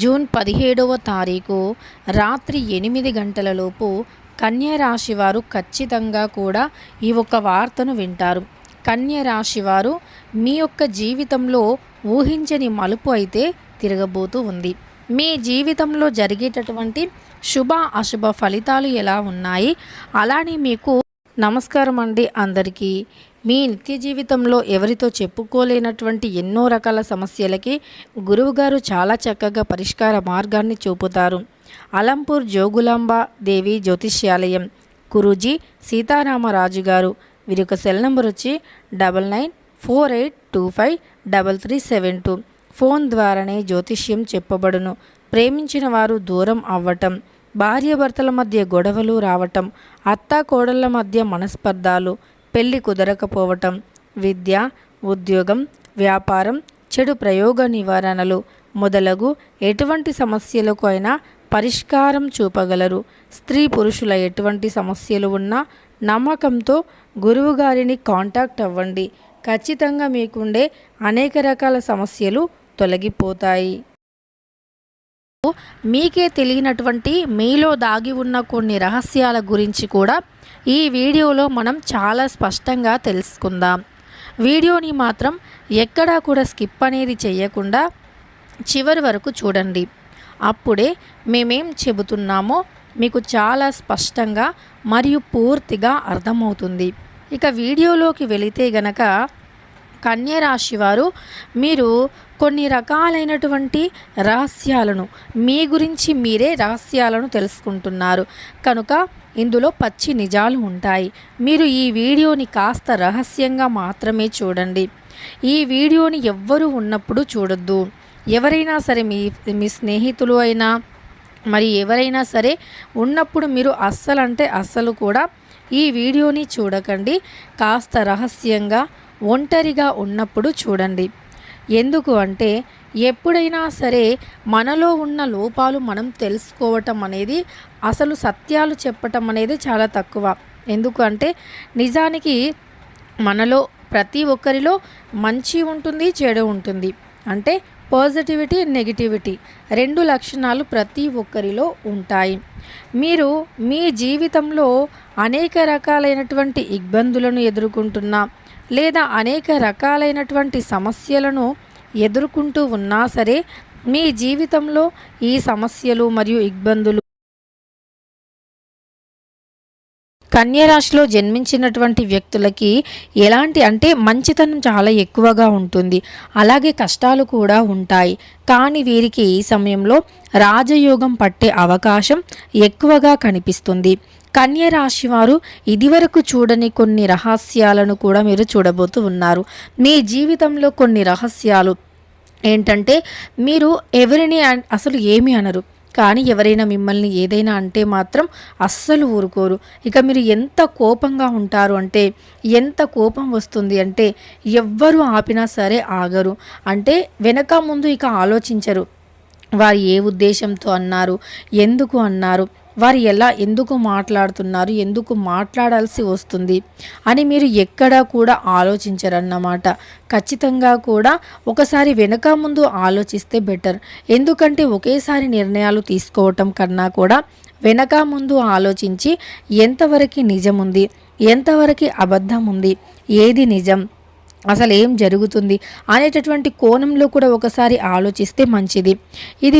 June 17వ తారీఖు రాత్రి 8 గంటలలోపు కన్యా రాశి వారు ఖచ్చితంగా కూడా ఈ ఒక్క వార్తను వింటారు. కన్యా రాశి వారు మీ యొక్క జీవితంలో ఊహించని మలుపు అయితే తిరగబోతూ ఉంది. మీ జీవితంలో జరిగేటటువంటి శుభ అశుభ ఫలితాలు ఎలా ఉన్నాయి, అలానే మీకు నమస్కారం అండి అందరికీ. మీ నిత్య జీవితంలో ఎవరితో చెప్పుకోలేనటువంటి ఎన్నో రకాల సమస్యలకి గురువుగారు చాలా చక్కగా పరిష్కార మార్గాన్ని చూపుతారు. అలంపూర్ జోగులాంబ దేవి జ్యోతిష్యాలయం, గురూజీ సీతారామరాజు గారు. వీరి యొక్క సెల్ నెంబర్ వచ్చి 9948253372. ఫోన్ ద్వారానే జ్యోతిష్యం చెప్పబడును. ప్రేమించిన వారు దూరం అవ్వటం, భార్యాభర్తల మధ్య గొడవలు రావటం, అత్తా కోడళ్ల మధ్య మనస్పర్ధాలు, పెళ్లి కుదరకపోవటం, విద్య, ఉద్యోగం, వ్యాపారం, చెడు ప్రయోగ నివారణలు మొదలగు ఎటువంటి సమస్యలకు అయినా పరిష్కారం చూపగలరు. స్త్రీ పురుషుల ఎటువంటి సమస్యలు ఉన్నా నమ్మకంతో గురువుగారిని కాంటాక్ట్ అవ్వండి. ఖచ్చితంగా మీకుండే అనేక రకాల సమస్యలు తొలగిపోతాయి. మీకే తెలియనటువంటి మీలో దాగి ఉన్న కొన్ని రహస్యాల గురించి కూడా ఈ వీడియోలో మనం చాలా స్పష్టంగా తెలుసుకుందాం. వీడియోని మాత్రం ఎక్కడా కూడా స్కిప్ అనేది చేయకుండా చివరి వరకు చూడండి. అప్పుడే మేమేం చెబుతున్నామో మీకు చాలా స్పష్టంగా మరియు పూర్తిగా అర్థమవుతుంది. ఇక వీడియోలోకి వెళితే గనక కన్యా రాశి వారు మీరు కొన్ని రకాలైనటువంటి రహస్యాలను, మీ గురించి మీరే రహస్యాలను తెలుసుకుంటున్నారు కనుక ఇందులో పచ్చి నిజాలు ఉంటాయి. మీరు ఈ వీడియోని కాస్త రహస్యంగా మాత్రమే చూడండి. ఈ వీడియోని ఎవ్వరూ ఉన్నప్పుడు చూడొద్దు. ఎవరైనా సరే మీ స్నేహితులు అయినా మరి ఎవరైనా సరే ఉన్నప్పుడు మీరు అస్సలు కూడా ఈ వీడియోని చూడకండి. కాస్త రహస్యంగా ఒంటరిగా ఉన్నప్పుడు చూడండి. ఎందుకు అంటే ఎప్పుడైనా సరే మనలో ఉన్న లోపాలు మనం తెలుసుకోవటం అనేది, అసలు సత్యాలు చెప్పటం అనేది చాలా తక్కువ. ఎందుకు అంటే నిజానికి మనలో ప్రతి ఒక్కరిలో మంచి ఉంటుంది, చెడు ఉంటుంది. అంటే పాజిటివిటీ, నెగిటివిటీ రెండు లక్షణాలు ప్రతి ఒక్కరిలో ఉంటాయి. మీరు మీ జీవితంలో అనేక రకాలైనటువంటి ఇబ్బందులను ఎదుర్కొంటున్నా లేదా అనేక రకాలైనటువంటి సమస్యలను ఎదుర్కొంటూ ఉన్నా సరే మీ జీవితంలో ఈ సమస్యలు మరియు ఇబ్బందులు కన్యా రాశిలో జన్మించినటువంటి వ్యక్తులకి ఎలాంటి అంటే మంచితనం చాలా ఎక్కువగా ఉంటుంది, అలాగే కష్టాలు కూడా ఉంటాయి. కానీ వీరికి ఈ సమయంలో రాజయోగం పట్టే అవకాశం ఎక్కువగా కనిపిస్తుంది. కన్యా రాశి వారు ఇదివరకు చూడని కొన్ని రహస్యాలను కూడా మీరు చూడబోతూ ఉన్నారు. మీ జీవితంలో కొన్ని రహస్యాలు ఏంటంటే మీరు ఎవరిని అసలు ఏమీ అనరు, కానీ ఎవరైనా మిమ్మల్ని ఏదైనా అంటే మాత్రం అస్సలు ఊరుకోరు. ఇక మీరు ఎంత కోపంగా ఉంటారు అంటే, ఎంత కోపం వస్తుంది అంటే ఎవ్వరు ఆపినా సరే ఆగరు. అంటే వెనక ముందు ఇక ఆలోచించరు. వారు ఏ ఉద్దేశంతో అన్నారు, ఎందుకు అన్నారు, వారు ఎందుకు మాట్లాడుతున్నారు, ఎందుకు మాట్లాడాల్సి వస్తుంది అని మీరు ఎక్కడా కూడా ఆలోచించరన్నమాట. ఖచ్చితంగా కూడా ఒకసారి వెనక ముందు ఆలోచిస్తే బెటర్. ఎందుకంటే ఒకేసారి నిర్ణయాలు తీసుకోవటం కన్నా కూడా వెనక ముందు ఆలోచించి ఎంతవరకు నిజం ఉంది, ఎంతవరకు అబద్ధం ఉంది, ఏది నిజం, అసలు ఏం జరుగుతుంది అనేటటువంటి కోణంలో కూడా ఒకసారి ఆలోచిస్తే మంచిది. ఇది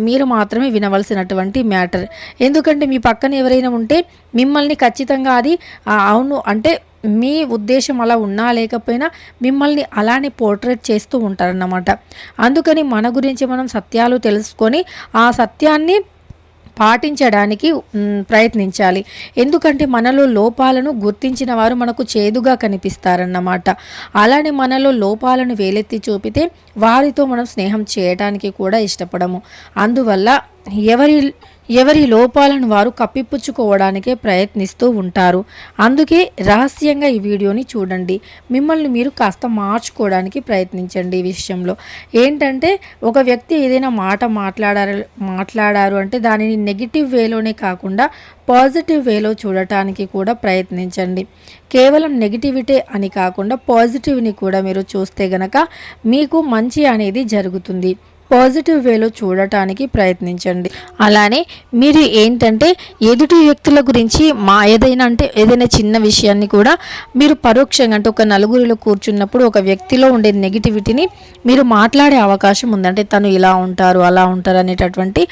మీరు మాత్రమే వినవలసినటువంటి మ్యాటర్. ఎందుకంటే మీ పక్కన ఎవరైనా ఉంటే మిమ్మల్ని ఖచ్చితంగా అది అవును అంటే మీ ఉద్దేశం అలా ఉన్నా లేకపోయినా మిమ్మల్ని అలానే పోర్ట్రేట్ చేస్తూ ఉంటారన్నమాట. అందుకని మన గురించి మనం సత్యాలు తెలుసుకొని ఆ సత్యాన్ని పాటించడానికి ప్రయత్నించాలి. ఎందుకంటే మనలో లోపాలను గుర్తించిన వారు మనకు చేదుగా కనిపిస్తారన్నమాట. అలానే మనలో లోపాలను వేలెత్తి చూపితే వారితో మనం స్నేహం చేయడానికి కూడా ఇష్టపడము. అందువల్ల ఎవరి లోపాలను వారు కప్పిపుచ్చుకోవడానికే ప్రయత్నిస్తూ ఉంటారు. అందుకే రహస్యంగా ఈ వీడియోని చూడండి. మిమ్మల్ని మీరు కాస్త మార్చుకోవడానికి ప్రయత్నించండి. ఈ విషయంలో ఏంటంటే ఒక వ్యక్తి ఏదైనా మాట మాట్లాడారు అంటే దానిని నెగిటివ్ వేలోనే కాకుండా పాజిటివ్ వేలో చూడటానికి కూడా ప్రయత్నించండి. కేవలం నెగిటివిటీ అని కాకుండా పాజిటివ్ని కూడా మీరు చూస్తే గనక మీకు మంచి అనేది జరుగుతుంది. పాజిటివ్ వేలో చూడటానికి ప్రయత్నించండి. అలానే మీరు ఏంటంటే ఎదుటి వ్యక్తుల గురించి ఏదైనా చిన్న విషయాన్ని కూడా మీరు పరోక్షంగా అంటే ఒక నలుగురిలో కూర్చున్నప్పుడు ఒక వ్యక్తిలో ఉండే నెగిటివిటీని మీరు మాట్లాడే అవకాశం ఉంది. అంటే తను ఇలా ఉంటారు అలా ఉంటారు అనేటటువంటి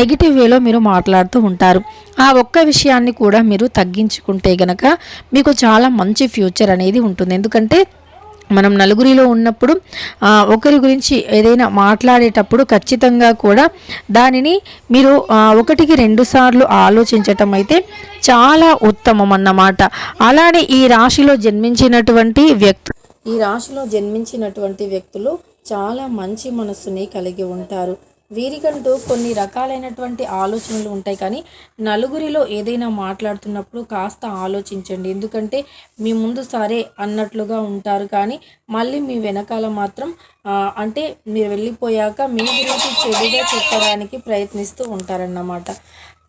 నెగిటివ్ వేలో మీరు మాట్లాడుతూ ఉంటారు. ఆ ఒక్క విషయాన్ని కూడా మీరు తగ్గించుకుంటే గనక మీకు చాలా మంచి ఫ్యూచర్ అనేది ఉంటుంది. ఎందుకంటే మనం నలుగురిలో ఉన్నప్పుడు ఒకరి గురించి ఏదైనా మాట్లాడేటప్పుడు ఖచ్చితంగా కూడా దానిని మీరు ఒకటికి 2 సార్లు ఆలోచించటం అయితే చాలా ఉత్తమం అన్నమాట. అలానే ఈ రాశిలో జన్మించినటువంటి వ్యక్తులు చాలా మంచి మనస్సుని కలిగి ఉంటారు. వీరికంటూ కొన్ని రకాలైనటువంటి ఆలోచనలు ఉంటాయి. కానీ నలుగురిలో ఏదైనా మాట్లాడుతున్నప్పుడు కాస్త ఆలోచించండి. ఎందుకంటే మీ ముందు సరే అన్నట్లుగా ఉంటారు, కానీ మళ్ళీ మీ వెనకాల మాత్రం అంటే మీరు వెళ్ళిపోయాక మీ గురించి చెడుగా చెప్పడానికి ప్రయత్నిస్తూ ఉంటారన్నమాట.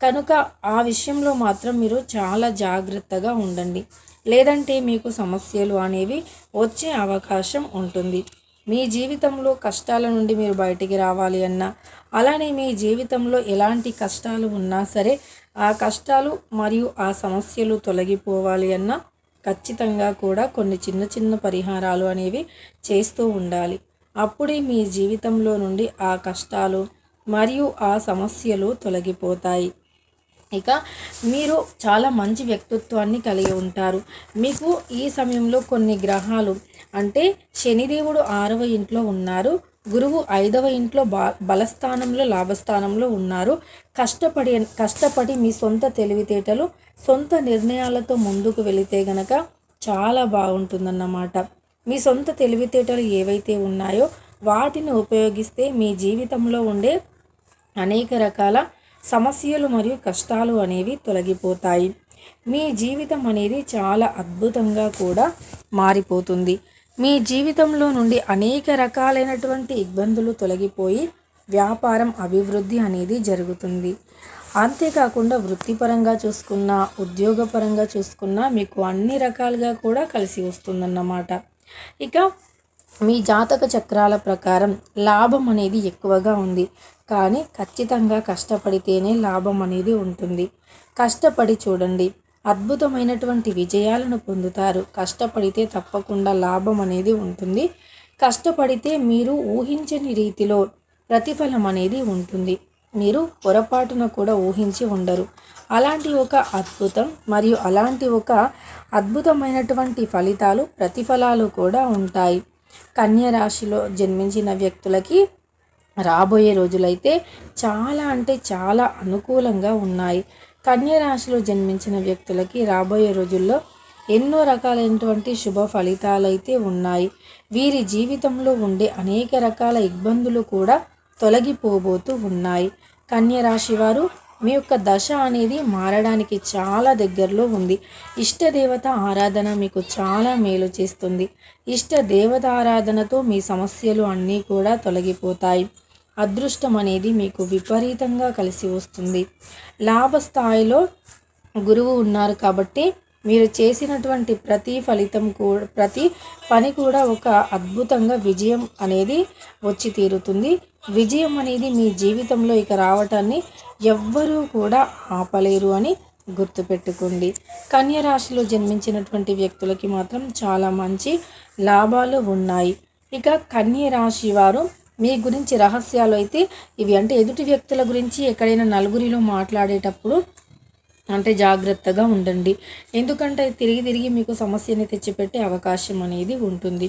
కనుక ఆ విషయంలో మాత్రం మీరు చాలా జాగ్రత్తగా ఉండండి. లేదంటే మీకు సమస్యలు అనేవి వచ్చే అవకాశం ఉంటుంది. మీ జీవితంలో కష్టాల నుండి మీరు బయటికి రావాలి అన్నా, అలానే మీ జీవితంలో ఎలాంటి కష్టాలు ఉన్నా సరే ఆ కష్టాలు మరియు ఆ సమస్యలు తొలగిపోవాలి అన్నా ఖచ్చితంగా కూడా కొన్ని చిన్న చిన్న పరిహారాలు అనేవి చేస్తూ ఉండాలి. అప్పుడే మీ జీవితంలో నుండి ఆ కష్టాలు మరియు ఆ సమస్యలు తొలగిపోతాయి. ఇక మీరు చాలా మంచి వ్యక్తిత్వాన్ని కలిగి ఉంటారు. మీకు ఈ సమయంలో కొన్ని గ్రహాలు అంటే శనిదేవుడు 6వ ఇంట్లో ఉన్నారు, గురువు 5వ ఇంట్లో బలస్థానంలో లాభస్థానంలో ఉన్నారు. కష్టపడి మీ సొంత తెలివితేటలు సొంత నిర్ణయాలతో ముందుకు వెళితే గనక చాలా బాగుంటుందన్నమాట. మీ సొంత తెలివితేటలు ఏవైతే ఉన్నాయో వాటిని ఉపయోగిస్తే మీ జీవితంలో ఉండే అనేక రకాల సమస్యలు మరియు కష్టాలు అనేవి తొలగిపోతాయి. మీ జీవితం అనేది చాలా అద్భుతంగా కూడా మారిపోతుంది. మీ జీవితంలో నుండి అనేక రకాలైనటువంటి ఇబ్బందులు తొలగిపోయి వ్యాపారం అభివృద్ధి అనేది జరుగుతుంది. అంతేకాకుండా వృత్తిపరంగా చూసుకున్నా, ఉద్యోగపరంగా చూసుకున్నా మీకు అన్ని రకాలుగా కూడా కలిసి వస్తుందన్నమాట. ఇక మీ జాతక చక్రాల ప్రకారం లాభం అనేది ఎక్కువగా ఉంది, కానీ ఖచ్చితంగా కష్టపడితేనే లాభం అనేది ఉంటుంది. కష్టపడి చూడండి, అద్భుతమైనటువంటి విజయాలను పొందుతారు. కష్టపడితే తప్పకుండా లాభం అనేది ఉంటుంది. కష్టపడితే మీరు ఊహించని రీతిలో ప్రతిఫలం అనేది ఉంటుంది. మీరు పొరపాటున కూడా ఊహించి ఉండరు. అలాంటి ఒక అద్భుతం మరియు అలాంటి ఒక అద్భుతమైనటువంటి ఫలితాలు, ప్రతిఫలాలు కూడా ఉంటాయి. కన్య రాశిలో జన్మించిన వ్యక్తులకి రాబోయే రోజులైతే చాలా అంటే చాలా అనుకూలంగా ఉన్నాయి. కన్య రాశిలో జన్మించిన వ్యక్తులకి రాబోయే రోజుల్లో ఎన్నో రకాలైనటువంటి శుభ ఫలితాలు అయితే ఉన్నాయి. వీరి జీవితంలో ఉండే అనేక రకాల ఇబ్బందులు కూడా తొలగిపోబోతూ ఉన్నాయి. కన్య రాశి వారు మీ యొక్క దశ అనేది మారడానికి చాలా దగ్గరలో ఉంది. ఇష్టదేవత ఆరాధన మీకు చాలా మేలు చేస్తుంది. ఇష్ట దేవత ఆరాధనతో మీ సమస్యలు అన్నీ కూడా తొలగిపోతాయి. అదృష్టం అనేది మీకు విపరీతంగా కలిసి వస్తుంది. లాభస్థాయిలో గురువు ఉన్నారు కాబట్టి మీరు చేసినటువంటి ప్రతి పని కూడా ఒక అద్భుతంగా విజయం అనేది వచ్చి తీరుతుంది. విజయం అనేది మీ జీవితంలో ఇక రావటాన్ని ఎవ్వరూ కూడా ఆపలేరు అని గుర్తుపెట్టుకోండి. కన్య రాశిలో జన్మించినటువంటి వ్యక్తులకి మాత్రం చాలా మంచి లాభాలు ఉన్నాయి. ఇక కన్య రాశి వారు మీ గురించి రహస్యాలు అయితే ఇవి, అంటే ఎదుటి వ్యక్తుల గురించి ఎక్కడైనా నలుగురిలో మాట్లాడేటప్పుడు అంటే జాగ్రత్తగా ఉండండి. ఎందుకంటే తిరిగి మీకు సమస్యని తెచ్చిపెట్టే అవకాశం అనేది ఉంటుంది.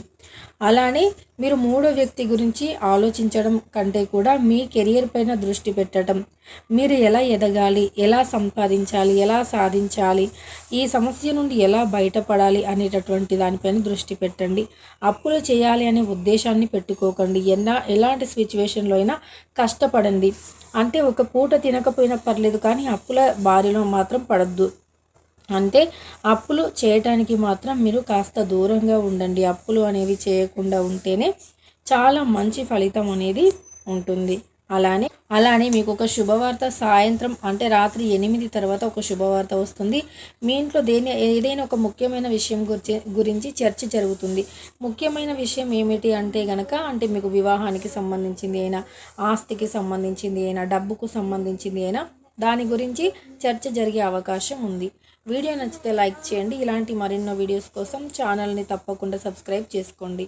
అలానే మీరు మూడో వ్యక్తి గురించి ఆలోచించడం కంటే కూడా మీ కెరియర్ పైన దృష్టి పెట్టడం, మీరు ఎలా ఎదగాలి, ఎలా సంపాదించాలి, ఎలా సాధించాలి, ఈ సమస్య నుండి ఎలా బయటపడాలి అనేటటువంటి దానిపైన దృష్టి పెట్టండి. అప్పులు చేయాలి అనే ఉద్దేశాన్ని పెట్టుకోకండి. ఎలాంటి సిచ్యువేషన్లో అయినా కష్టపడండి. అంటే ఒక పూట తినకపోయినా పర్లేదు, కానీ అప్పుల బారిలో మాత్రం పడద్దు. అంటే అప్పులు చేయటానికి మాత్రం మీరు కాస్త దూరంగా ఉండండి. అప్పులు అనేవి చేయకుండా ఉంటేనే చాలా మంచి ఫలితం అనేది ఉంటుంది. అలానే మీకు ఒక శుభవార్త సాయంత్రం అంటే రాత్రి 8 తర్వాత ఒక శుభవార్త వస్తుంది. మీ ఇంట్లో ఏదైనా ఒక ముఖ్యమైన విషయం గురించి చర్చ జరుగుతుంది. ముఖ్యమైన విషయం ఏమిటి అంటే గనక అంటే మీకు వివాహానికి సంబంధించింది అయినా, ఆస్తికి సంబంధించింది అయినా, డబ్బుకు సంబంధించింది అయినా దాని గురించి చర్చ జరిగే అవకాశం ఉంది. వీడియో నచ్చితే లైక్ చేయండి. ఇలాంటి మరెన్నో వీడియోస్ కోసం ఛానల్ని తప్పకుండా సబ్స్క్రైబ్ చేసుకోండి.